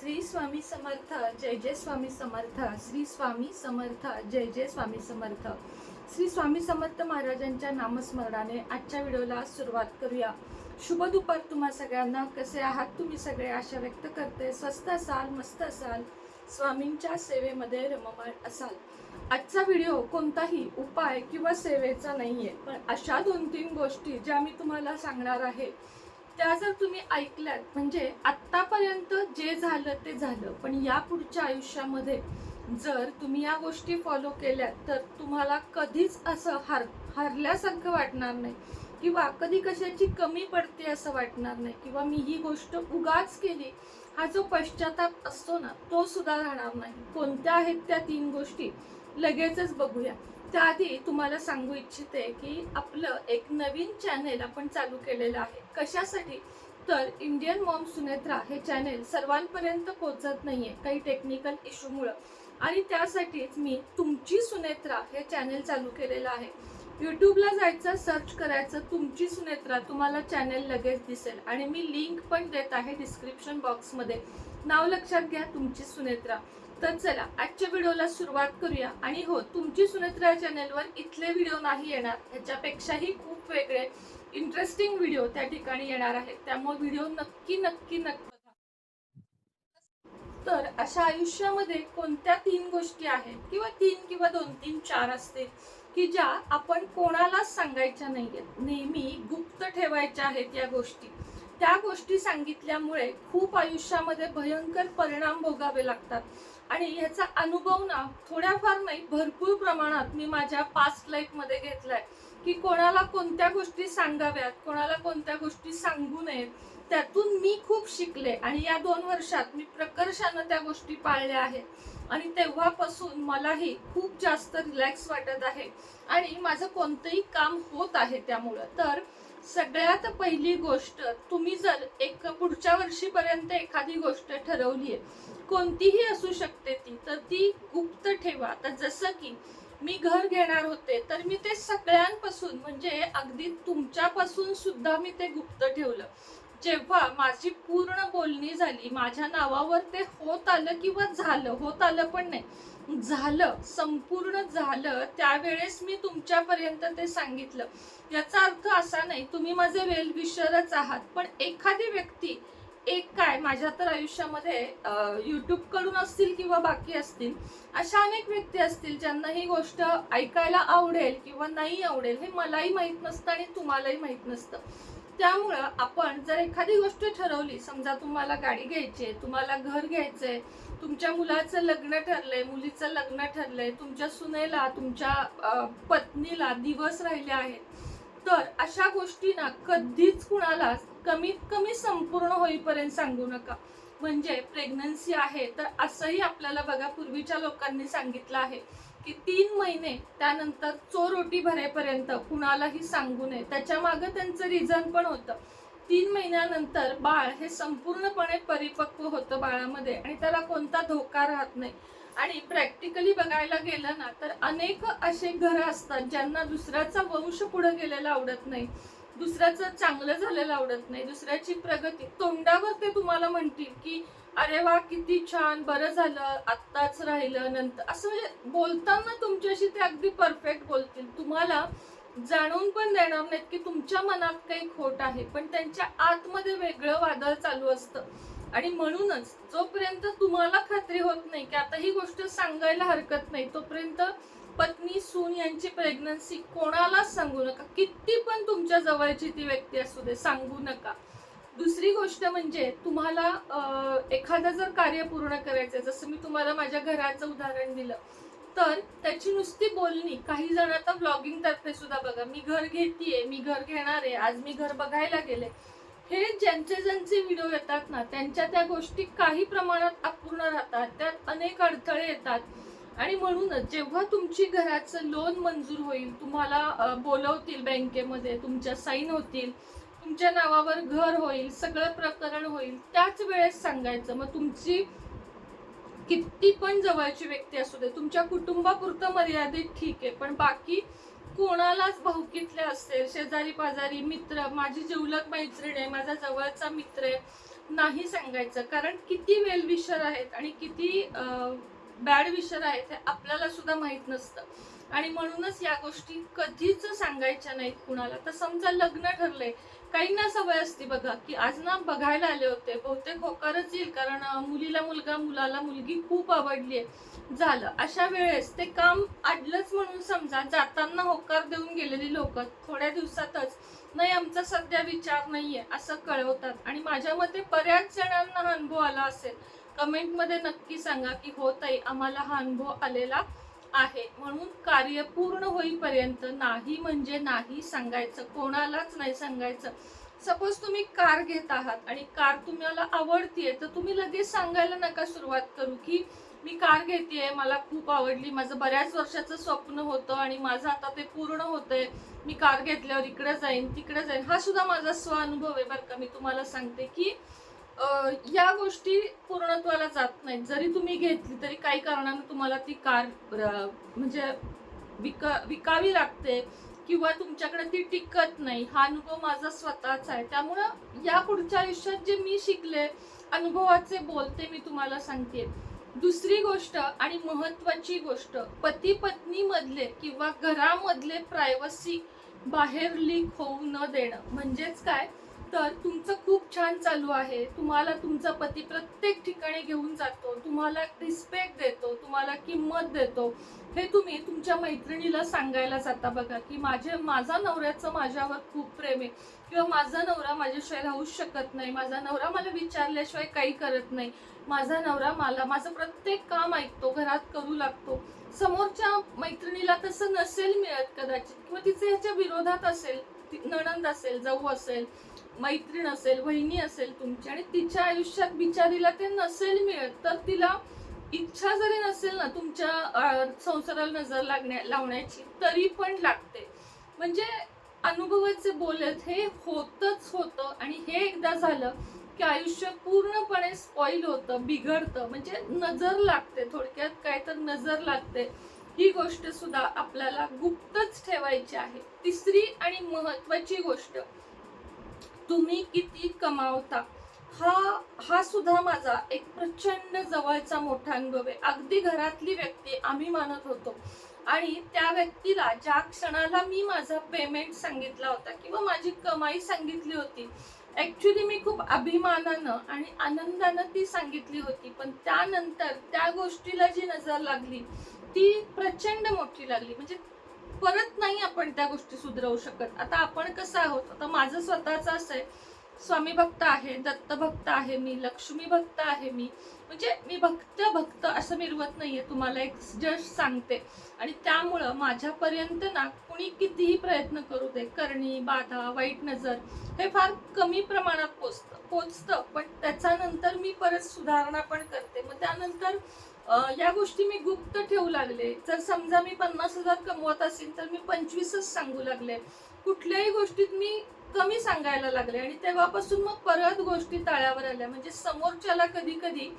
श्री स्वामी समर्थ, जय जय स्वामी समर्थ. श्री स्वामी समर्थ, जय जय स्वामी समर्थ. श्री स्वामी समर्थ महाराजांच्या नामस्मरणाने आजच्या व्हिडिओला सुरुवात करूया. शुभ दुपार तुम्हा सगळ्यांना. कसे आहात तुम्ही सगळे? आशा व्यक्त करते स्वस्त असाल, मस्त असाल, स्वामींच्या सेवेमध्ये रममाण असाल. आजचा व्हिडिओ कोणताही उपाय किंवा सेवेचा नाहीये, पण अशा 2-3 गोष्टी ज्या मी तुम्हाला सांगणार आहे त्या जर तुम्ही ऐकल्यात म्हणजे आत्तापर्यंत जे झालं ते झालं, पण या पुढच्या आयुष्यामध्ये जर तुम्ही या गोष्टी फॉलो केल्यात तर तुम्हाला कधीच असं हरल्यासारखं वाटणार नाही किंवा कधी कशाची कमी पडते असं वाटणार नाही किंवा मी ही गोष्ट उगाच केली हा जो पश्चाताप असतो ना तो सुद्धा राहणार नाही. कोणत्या आहेत त्या 3 गोष्टी लगेचच बघूया. त्याआधी तुम्हाला सांगू इच्छिते की आपलं एक नवीन चॅनेल आपण चालू केलेलं आहे. कशासाठी? तर इंडियन मॉम सुनेत्रा हे चॅनेल सर्वांपर्यंत पोहोचत नाहीये काही टेक्निकल इश्यूमुळं, आणि त्यासाठीच मी तुमची सुनेत्रा हे चॅनेल चालू केलेलं आहे. यूट्यूबला जायचं, सर्च करायचं तुमची सुनेत्रा, तुम्हाला चॅनेल लगेच दिसेल आणि मी लिंक पण देत आहे डिस्क्रिप्शन बॉक्समध्ये. नाव लक्षात घ्या, तुमची सुनेत्रा. तर चला आजच्या व्हिडिओला सुरुवात करूया. आणि हो, तुमची सुनेत्रा चॅनेलवर इथले व्हिडिओ नाही येणार, ह्याच्यापेक्षाही खूप वेगळे इंटरेस्टिंग व्हिडिओ त्या ठिकाणी येणार आहेत, त्यामुळे व्हिडिओ नक्की नक्की नक्की बघा. तर अशा आयुष्यामध्ये कोणत्या 3 गोष्टी आहेत किंवा 3 किंवा 2-3 4 असतील की ज्या आपण कोणालाच सांगायच्या नाहीयेत, नेहमी गुप्त ठेवायच्या आहेत या गोष्टी. त्या गोष्टी सांगितल्यामुळे खूप आयुष्यामध्ये भयंकर परिणाम भोगावे लागतात. आणि ह्याचा अनुभव ना थोड्याफार नाही, भरपूर प्रमाणात मी माझ्या पास्ट लाईफमध्ये घेतलाय की कोणाला कोणत्या गोष्टी सांगाव्यात, कोणाला कोणत्या गोष्टी सांगू नयेत. त्यातून मी खूप शिकले आणि या 2 वर्षात मी प्रकर्षानं त्या गोष्टी पाळल्या आहेत आणि तेव्हापासून मलाही खूप जास्त रिलॅक्स वाटत आहे आणि माझं कोणतंही काम होत आहे त्यामुळं. तर सगळ्यात पहिली गोष्ट, तुम्ही जर पुढच्या वर्षीपर्यंत एखादी गोष्ट ठरवली आहे, कोणतीही असू शकते ती, तर ती गुप्त ठेवा. तर जसं की मी घर घेणार होते तर मी ते सगळ्यांपासून म्हणजे अगदी तुमच्यापासून सुद्धा मी ते गुप्त ठेवलं. जेव्हा माझी पूर्ण बोलणी झाली, माझ्या नावावर ते होत आलं किंवा झालं, होत आलं पण नाही, झालं, संपूर्ण झालं, त्यावेळेस मी तुमच्यापर्यंत ते सांगितलं. याचा अर्थ असा नाही तुम्ही माझे वेल विशरच आहात, पण एखादी व्यक्ती, एक काय माझ्या तर आयुष्यामध्ये युट्यूब कडून असतील किंवा बाकी असतील, अशा अनेक व्यक्ती असतील ज्यांना ही गोष्ट ऐकायला आवडेल किंवा नाही आवडेल हे मलाही माहित नसतं आणि तुम्हालाही माहित नसतं. त्यामुळं आपण जर एखादी गोष्ट ठरवली, समजा तुम्हाला गाडी घ्यायची आहे, तुम्हाला घर घ्यायचंय, तुमच्या मुलाचं लग्न ठरलंय, मुलीचं लग्न ठरलंय, तुमच्या सुनेला, तुमच्या पत्नीला दिवस राहिले आहेत, तर अशा गोष्टी ना कधीच कुणाला कमीत कमी संपूर्ण होईपर्यंत सांगू नका. म्हणजे प्रेग्नन्सी आहे तर असंही आपल्याला बघा पूर्वीच्या लोकांनी सांगितलं आहे की 3 महिने त्यानंतर चोरोटी भरेपर्यंत कुणालाही सांगू नये. त्याच्या मागे त्यांचं रिझन पण होतं. 3 महिन्यानंतर बाळ हे संपूर्णपणे परिपक्व होतं बाळामध्ये आणि त्याला कोणता धोका राहत नाही. आणि प्रॅक्टिकली बघायला गेलं ना तर अनेक असे घरं असतात ज्यांना दुसऱ्याचा वंश पुढे गेलेला आवडत नाही, दुसऱ्याचं चांगलं झालेलं आवडत नाही, दुसऱ्याची प्रगती. तोंडावर ते तुम्हाला म्हणतील की अरे वा किती छान, बरं झालं, आत्ताच राहिलं, नंतर असं म्हणजे बोलताना तुमच्याशी ते अगदी परफेक्ट बोलतील. तुम्हाला जाणून पण देणार नाहीत की तुमच्या मनात काही खोट आहे, पण त्यांच्या आतमध्ये वेगळं वादळ चालू असतं. आणि म्हणूनच जोपर्यंत तुम्हाला खात्री होत नाही की आता ही गोष्ट सांगायला हरकत नाही, तोपर्यंत पत्नी सून यांची प्रेग्नन्सी कोणालाच सांगू नका. किती पण तुमच्या जवळची ती व्यक्ती असू दे, सांगू नका. दुसरी गोष्ट म्हणजे तुम्हाला एखादं जर कार्य पूर्ण करायचंय, जसं मी तुम्हाला माझ्या घराचं उदाहरण दिलं, तर त्याची नुसती बोलणी, काही जण आता ब्लॉगिंग तर्फे सुद्धा बघा, मी घर घेतीये, मी घर घेणार आहे, आज मी घर बघायला गेले, हे ज्यांचे व्हिडिओ येतात ना त्यांच्या त्या गोष्टी काही प्रमाणात अपूर्ण राहतात, त्यात अनेक अडथळे येतात. आणि म्हणूनच जेव्हा तुमची घराचं लोन मंजूर होईल, तुम्हाला बोलवतील बँकेमध्ये, तुमच्या साईन होतील, तुमच्या नावावर घर होईल, सगळं प्रकरण होईल, त्याच वेळेस सांगायचं. मग तुमची किती पण जवळची व्यक्ती असू दे, तुमच्या कुटुंबापुरतं मर्यादित ठीक आहे, पण बाकी कोणालाच भाऊकीतले असेल, शेजारी पाजारी, मित्र, माझी जिवलग मैत्रीण आहे, माझा जवळचा मित्र आहे, नाही सांगायचं. कारण किती वेल विशर आहेत आणि किती बॅड विशर आहेत हे आपल्याला सुद्धा माहित नसतं. आणि म्हणूनच या गोष्टी कधीच सांगायच्या नाहीत कुणाला. तर समजा लग्न ठरलंय, काहींना सवय असते बघा, की आज ना बघायला आले होते, बहुतेक होकारच येईल कारण मुलीला मुलगा मुलाला मुलगी खूप आवडली आहे, झालं. अशा वेळेस ते काम अडलंच म्हणून समजा, जाताना होकार देऊन गेलेली लोक थोड्या दिवसातच नाही आमचा सध्या विचार नाहीये असं कळवतात. आणि माझ्या मते बऱ्याच जणांना हा अनुभव आला असेल. कमेंटमध्ये नक्की सांगा की हो ताई, आम्हाला हा अनुभव आलेला आहे. म्हणून कार्य पूर्ण होईपर्यंत नाही म्हणजे नाही सांगायचं, कोणालाच नाही सांगायचं. सपोज तुम्ही कार घेत आहात आणि कार तुम्हाला आवडतीये, तर तुम्ही लगेच सांगायला नका सुरुवात करू की मी कार घेतेय, मला खूप आवडली, माझं बऱ्याच वर्षाचं स्वप्न होतं आणि माझं आता ते पूर्ण होतंय, मी कार घेतल्यावर इकडे जाईन तिकडे जाईन. हा सुद्धा माझा स्वानुभव आहे बरं का. मी तुम्हाला सांगते की या गोष्टी पूर्णत्वाला जात नाहीत. जरी तुम्ही घेतली तरी काही कारणाने तुम्हाला ती कार म्हणजे विकावी लागते किंवा तुमच्याकडे ती टिकत नाही. हा अनुभव माझा स्वतःचा आहे. त्यामुळं या पुढच्या आयुष्यात जे मी शिकले, अनुभवाचे बोलते मी तुम्हाला सांगते. दुसरी गोष्ट आणि महत्वाची गोष्ट, पती पत्नी मधले किंवा घरामधले प्रायव्हसी बाहेर लीक होऊ न देणं. म्हणजेच काय, तर तुमचं खूप छान चालू आहे, तुम्हाला तुमचा पती प्रत्येक ठिकाणी घेऊन जातो, तुम्हाला रिस्पेक्ट देतो, तुम्हाला किंमत देतो, हे तुम्ही तुमच्या मैत्रिणीला सांगायला जाता बघा की माझा नवऱ्याचं माझ्यावर खूप प्रेम आहे, किंवा माझा नवरा माझ्याशिवाय राहूच शकत नाही, माझा नवरा मला विचारल्याशिवाय काही करत नाही, माझा नवरा मला माझं प्रत्येक काम ऐकतो, घरात करू लागतो. समोरच्या मैत्रिणीला तसं नसेल मिळत कदाचित, किंवा तिचे ह्याच्या विरोधात असेल, नणंद असेल, जाऊ असेल, मैत्रीण असेल, वहिनी असेल तुमची, आणि तिच्या आयुष्यात बिचारीला ते नसेल मिळत, तर तिला इच्छा जरी नसेल ना तुमच्या संसाराला नजर लावण्याची, तरी पण लागते. म्हणजे अनुभवाचे बोलत हे होतच होतं. आणि हे एकदा झालं की आयुष्य पूर्णपणे स्पॉइल होतं, बिघडतं, म्हणजे नजर लागते. थोडक्यात काय तर नजर लागते. ही गोष्ट सुद्धा आपल्याला गुप्तच ठेवायची आहे. तिसरी आणि महत्वाची गोष्ट, तुम्ही किती कमावता, हा सुद्धा माझा एक प्रचंड जवळचा मोठा अनुभव आहे. अगदी घरातली व्यक्ती आम्ही मानत होतो, आणि त्या व्यक्तीला ज्या क्षणाला मी माझा पेमेंट सांगितला होता किंवा माझी कमाई सांगितली होती, ऍक्च्युली मी खूप अभिमानानं आणि आनंदानं ती सांगितली होती, पण त्यानंतर त्या गोष्टीला जी नजर लागली ती प्रचंड मोठी लागली. म्हणजे परत नाही आपण त्या गोष्टी सुधरवू शकत. आता आपण कसं आहोत, आता माझं स्वतःचं असं आहे, स्वामी भक्त आहे, दत्त भक्त आहे मी, लक्ष्मी भक्त आहे मी, म्हणजे मी भक्त असं मिरवत नाहीये, तुम्हाला एक जस्ट सांगते. आणि त्यामुळं माझ्यापर्यंत ना कुणी कितीही प्रयत्न करू दे, करणी, बाधा, वाईट नजर, हे फार कमी प्रमाणात पोचतं, पण त्याच्यानंतर मी परत सुधारणा पण करते. मग त्यानंतर या गोष्टी मी गुप्त ठेवू लागले. जर समजा मी 50,000 कमवत असेल तर मी 25च सांगू लागले. कुठल्याही गोष्टीत मी कमी सांगायला लागले, आणि तेव्हापासून मग परत गोष्टी ताळ्यावर आल्या. म्हणजे समोरच्याला कधी कधी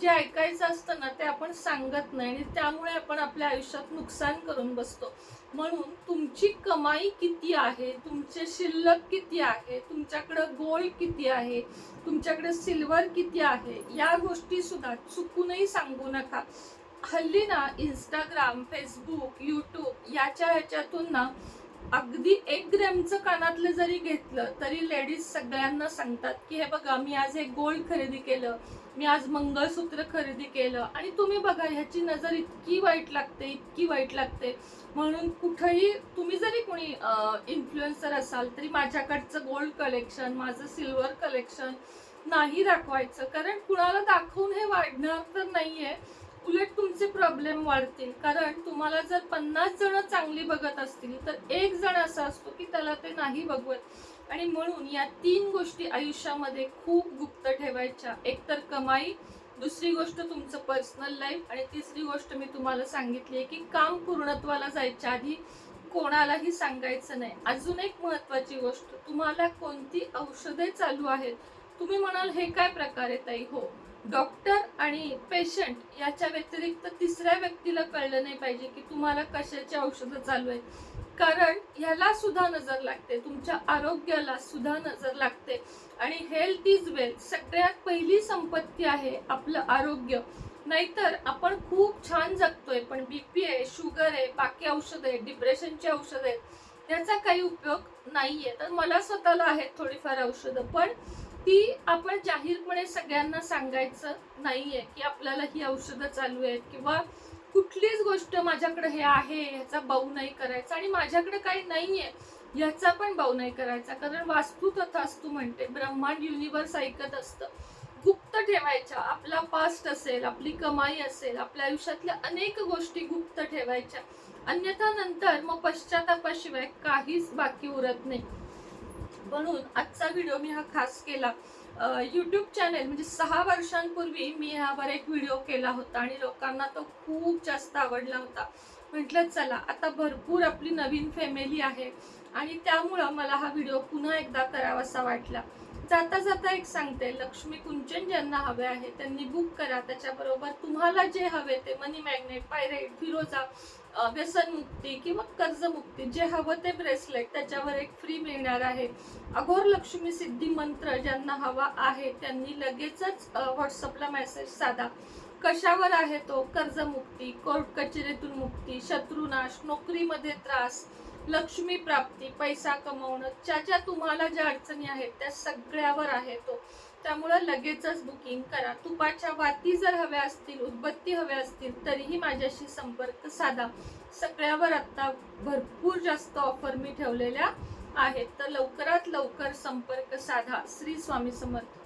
जे ऐकायचं असतं ना ते आपण सांगत नाही, आणि त्यामुळे आपण आपल्या आयुष्यात नुकसान करून बसतो. म्हणून तुमची कमाई किती आहे, तुमचे शिल्लक किती आहे, तुमच्याकडे गोल्ड किती आहे, तुमच्याकडे सिल्वर किती आहे, या गोष्टी सुद्धा चुकूनही सांगू नका. हल्ली ना इंस्टाग्राम, फेसबुक, यूट्यूब ह्याच्यातून ना अगदी 1 ग्रॅमचं कानातलं जरी घेतलं तरी लेडीज सगळ्यांना सांगतात की हे बघा, मी आज एक गोल्ड खरेदी केलं, मी आज मंगळसूत्र खरेदी केलं. आणि तुम्ही बघा, ह्याची नजर इतकी वाईट लागते. म्हणून कुठेही तुम्ही जरी कोणी इन्फ्लुएन्सर असाल तरी माझ्याकडचं गोल्ड कलेक्शन, माझं सिल्वर कलेक्शन नाही दाखवायचं. कारण कुणाला दाखवून हे वाढणार तर नाहीये, उलट तुमचे प्रॉब्लेम वाढतील. कारण तुम्हाला जर 50 जण चांगली बघत असतील तर 1 जण असा असतो की त्याला ते नाही बघवत. आणि म्हणून या 3 गोष्टी आयुष्यामध्ये खूप गुप्त ठेवायच्या. एक तर कमाई, दुसरी गोष्ट तुमचं पर्सनल लाईफ, आणि तिसरी गोष्ट मी तुम्हाला सांगितली आहे की काम पूर्णत्वाला जायच्या आधी कोणालाही सांगायचं नाही. अजून एक महत्वाची गोष्ट, तुम्हाला कोणती औषधे चालू आहेत. तुम्ही म्हणाल हे काय प्रकार आहे ताई? हो, डॉक्टर आणि पेशंट याच्या व्यतिरिक्त तिसऱ्या व्यक्तीला कळलं नाही पाहिजे की तुम्हाला कशाची औषधं चालू आहेत. कारण ह्याला सुद्धा नजर लागते, तुमच्या आरोग्याला सुद्धा नजर लागते. आणि हेल्थ इज वेल्थ, सगळ्यात पहिली संपत्ती आहे आपलं आरोग्य. नाहीतर आपण खूप छान जगतोय पण बीपी आहे, शुगर आहे, बाकी औषध आहे, डिप्रेशनची औषध आहेत, त्याचा काही उपयोग नाहीये. तर मला स्वतःला आहेत थोडीफार औषधं, पण ती आपण जाहीरपणे सगळ्यांना सांगायचं नाहीये की आपल्याला ही औषधं चालू आहेत, किंवा कुठलीच गोष्ट माझ्याकडे हे आहे ह्याचा बाऊ नाही करायचा, आणि माझ्याकडे काही नाहीये ह्याचा पण बाऊ नाही करायचा. कारण वास्तू तथास्तू म्हणते, ब्रह्मांड युनिवर्स ऐकत असतं. गुप्त ठेवायच्या, आपला पास्ट असेल, आपली कमाई असेल, आपल्या आयुष्यातल्या अनेक गोष्टी गुप्त ठेवायच्या. अन्यथा नंतर मग पश्चातापाशिवाय काहीच बाकी उरत नाही. म्हणून आजचा व्हिडिओ मी हा खास केला. यूट्यूब चॅनेल म्हणजे 6 वर्षांपूर्वी मी ह्यावर एक व्हिडिओ केला होता आणि लोकांना तो खूप जास्त आवडला होता. म्हटलं चला आता भरपूर आपली नवीन फॅमिली आहे आणि त्यामुळं मला हा व्हिडिओ पुन्हा एकदा करावासा वाटला. जाता जाता एक सांगते, लक्ष्मी कुंचन ज्यांना हवे आहे त्यांनी बुक करा. त्याच्याबरोबर तुम्हाला जे हवे ते मनी मॅग्नेट, पायरेट, फिरोजा, व्यसनमुक्ती किंवा कर्जमुक्ती, जे हवं ते ब्रेसलेट त्याच्यावर एक फ्री मिळणार आहे. अघोर लक्ष्मी सिद्धी मंत्र ज्यांना हवा आहे त्यांनी लगेचच व्हॉट्सअपला मेसेज साधा. कशावर आहे तो? कर्जमुक्ती, कोर्ट कचेरीतून मुक्ती, शत्रुनाश, नोकरीमध्ये त्रास, लक्ष्मी प्राप्ती, पैसा कमवणं, ज्या तुम्हाला ज्या अडचणी आहेत त्या सगळ्यावर आहे तो. त्यामुळे लगेचच बुकिंग करा. तुपाच्या वाती जर हव्या असतील, उदबत्ती हव्या असतील तरीही माझ्याशी संपर्क साधा. सगळ्यावर आता भरपूर जास्त ऑफर मी ठेवलेल्या आहेत, तर लवकरात लवकर संपर्क साधा. श्री स्वामी समर्थ.